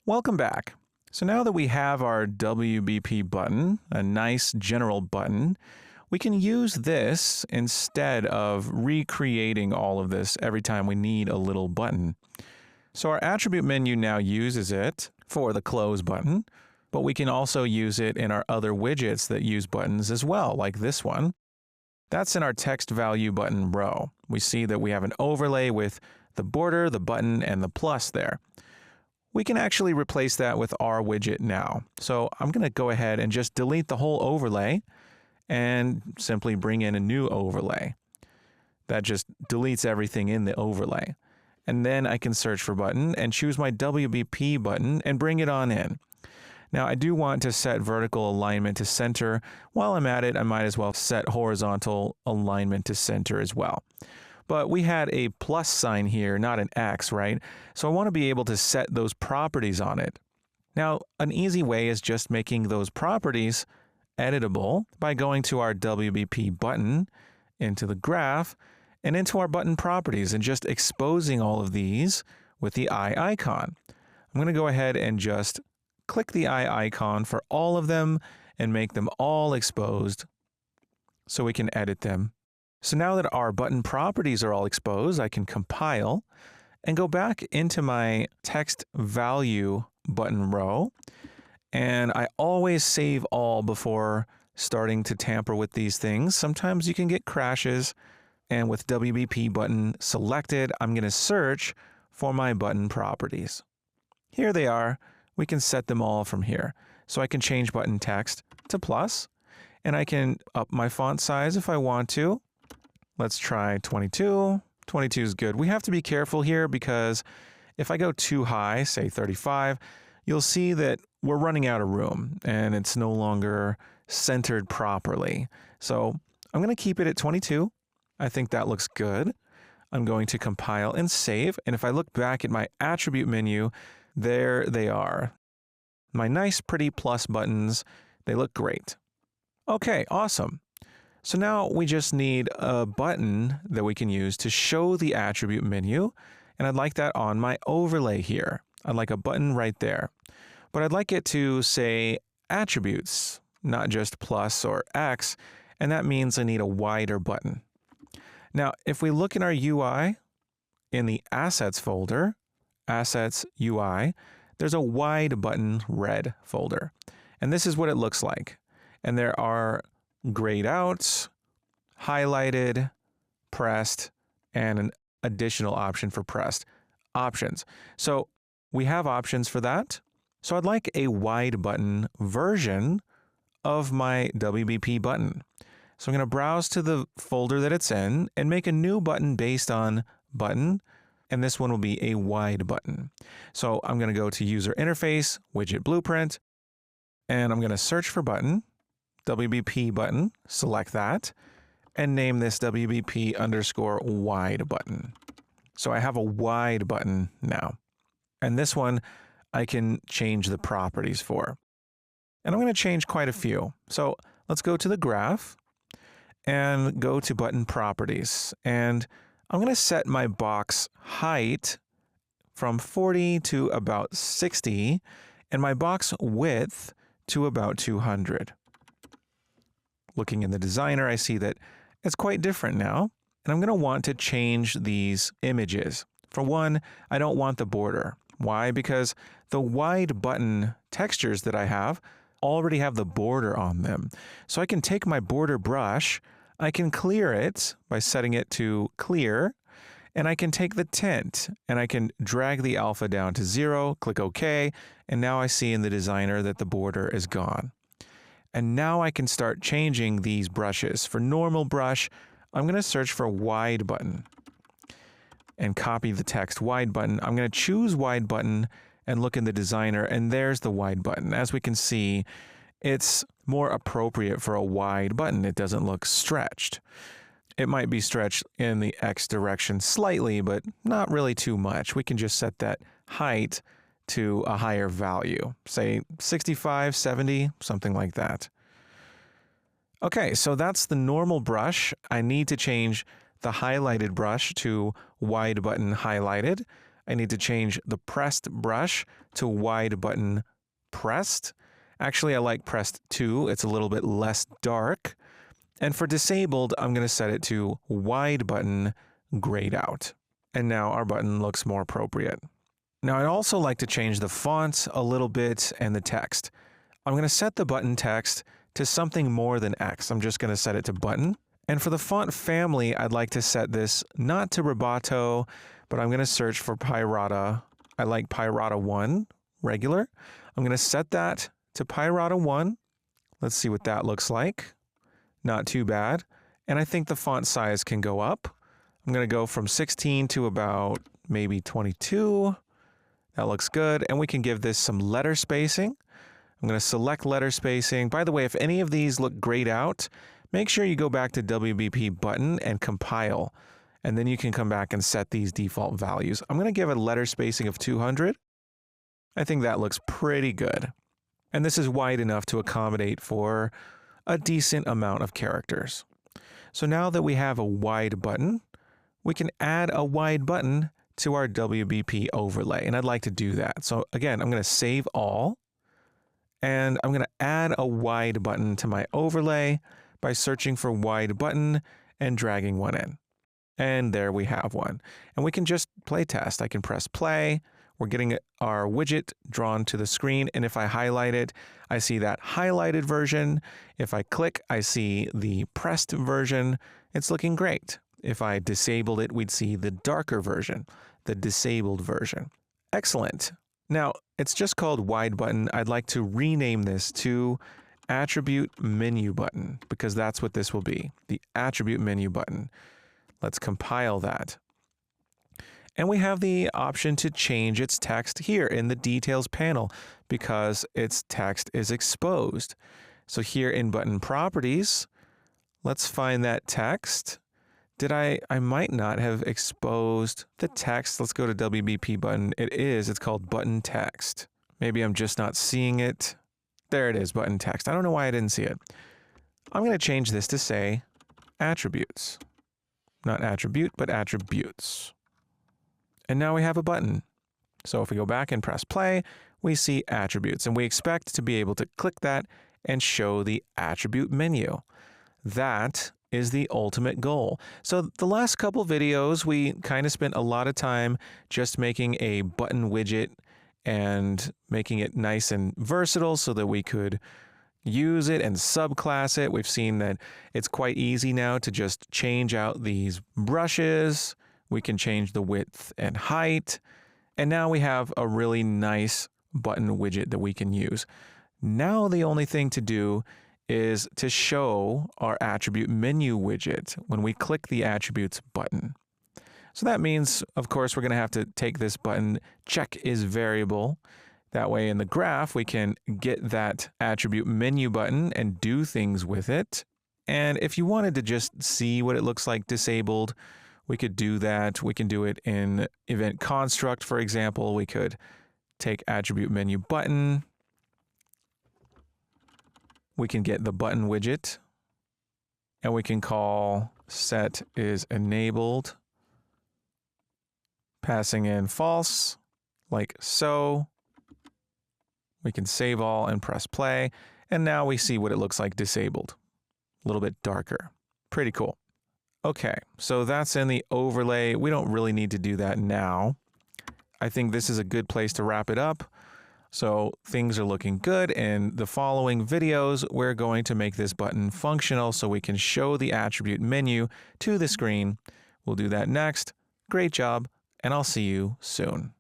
Welcome back. So now that we have our WBP button, a nice general button, we can use this instead of recreating all of this every time we need a little button. So our attribute menu now uses it for the close button, but we can also use it in our other widgets that use buttons as well, like this one. That's in our text value button row. We see that we have an overlay with the border, the button, and the plus there. We can actually replace that with our widget now. So I'm going to go ahead and just delete the whole overlay and simply bring in a new overlay. That just deletes everything in the overlay. And then I can search for button and choose my WBP button and bring it on in. Now I do want to set vertical alignment to center. While I'm at it, I might as well set horizontal alignment to center as well. But we had a plus sign here, not an X, right? So I want to be able to set those properties on it. Now, an easy way is just making those properties editable by going to our WBP button, into the graph, and into our button properties, and just exposing all of these with the eye icon. I'm going to go ahead and just click the eye icon for all of them and make them all exposed so we can edit them. So now that our button properties are all exposed, I can compile and go back into my text value button row. And I always save all before starting to tamper with these things. Sometimes you can get crashes. And with WBP button selected, I'm going to search for my button properties. Here they are. We can set them all from here. So I can change button text to plus, and I can up my font size if I want to. Let's try 22. 22 is good. We have to be careful here because if I go too high, say 35, you'll see that we're running out of room and it's no longer centered properly. So I'm going to keep it at 22. I think that looks good. I'm going to compile and save. And if I look back at my attribute menu, there they are. My nice, pretty plus buttons. They look great. Okay, awesome. So now we just need a button that we can use to show the attribute menu, and I'd like that on my overlay here. I'd like a button right there. But I'd like it to say attributes, not just plus or X, and that means I need a wider button. Now, if we look in our UI, in the Assets folder, Assets UI, there's a wide button red folder. And this is what it looks like. And there are grayed out, highlighted, pressed, and an additional option for pressed options. So we have options for that. So I'd like a wide button version of my WBP button. So I'm going to browse to the folder that it's in and make a new button based on button, and this one will be a wide button. So I'm going to go to User Interface, Widget Blueprint, and I'm going to search for button, WBP button, select that, and name this WBP_wide button. So I have a wide button now. And this one I can change the properties for. And I'm going to change quite a few. So let's go to the graph and go to button properties. And I'm going to set my box height from 40 to about 60 and my box width to about 200. Looking in the designer, I see that it's quite different now. And I'm going to want to change these images. For one, I don't want the border. Why? Because the wide button textures that I have already have the border on them. So I can take my border brush, I can clear it by setting it to clear, and I can take the tint and I can drag the alpha down to 0, click OK, and now I see in the designer that the border is gone. And now I can start changing these brushes. For normal brush, I'm going to search for wide button and copy the text wide button. I'm going to choose wide button and look in the designer, and there's the wide button. As we can see, it's more appropriate for a wide button. It doesn't look stretched. It might be stretched in the X direction slightly, but not really too much. We can just set that height to a higher value, say 65, 70, something like that. Okay, so that's the normal brush. I need to change the highlighted brush to wide button highlighted. I need to change the pressed brush to wide button pressed. Actually, I like pressed 2. It's a little bit less dark. And for disabled, I'm going to set it to wide button grayed out. And now our button looks more appropriate. Now, I'd also like to change the font a little bit and the text. I'm going to set the button text to something more than X. I'm just going to set it to button. And for the font family, I'd like to set this not to Roboto, but I'm going to search for Pirata. I like Pirata 1, regular. I'm going to set that to Pirata 1. Let's see what that looks like. Not too bad. And I think the font size can go up. I'm going to go from 16 to about maybe 22. That looks good. And we can give this some letter spacing. I'm going to select letter spacing. By the way, if any of these look grayed out, make sure you go back to WBP button and compile. And then you can come back and set these default values. I'm going to give a letter spacing of 200. I think that looks pretty good. And this is wide enough to accommodate for a decent amount of characters. So now that we have a wide button, we can add a wide button to our WBP overlay. And I'd like to do that. So again, I'm going to save all. And I'm going to add a wide button to my overlay by searching for wide button and dragging one in. And there we have one. And we can just play test. I can press play. We're getting our widget drawn to the screen. And if I highlight it, I see that highlighted version. If I click, I see the pressed version. It's looking great. If I disabled it, we'd see the darker version, the disabled version. Excellent. Now, it's just called wide button. I'd like to rename this to attribute menu button because that's what this will be, the attribute menu button. Let's compile that. And we have the option to change its text here in the details panel because its text is exposed. So here in button properties, let's find that text. I might not have exposed the text. Let's go to WBP button. It's called button text. Maybe I'm just not seeing it. There it is, button text. I don't know why I didn't see it. I'm going to change this to say attributes. Not attribute, but attributes. And now we have a button. So if we go back and press play, we see attributes. And we expect to be able to click that and show the attribute menu. That is the ultimate goal. So the last couple videos, we kind of spent a lot of time just making a button widget and making it nice and versatile so that we could use it and subclass it. We've seen that it's quite easy now to just change out these brushes. We can change the width and height. And now we have a really nice button widget that we can use. Now the only thing to do is to show our attribute menu widget when we click the attributes button. So that means, of course, we're going to have to take this button, check is variable. That way in the graph, we can get that attribute menu button and do things with it. And if you wanted to just see what it looks like disabled, we could do that. We can do it in event construct, for example. We could take attribute menu button. We can get the button widget, and we can call set is enabled, passing in false, like so. We can save all and press play, and now we see what it looks like disabled. A little bit darker. Pretty cool. Okay, so that's in the overlay. We don't really need to do that now. I think this is a good place to wrap it up. So things are looking good. In the following videos, we're going to make this button functional so we can show the attribute menu to the screen. We'll do that next. Great job, and I'll see you soon.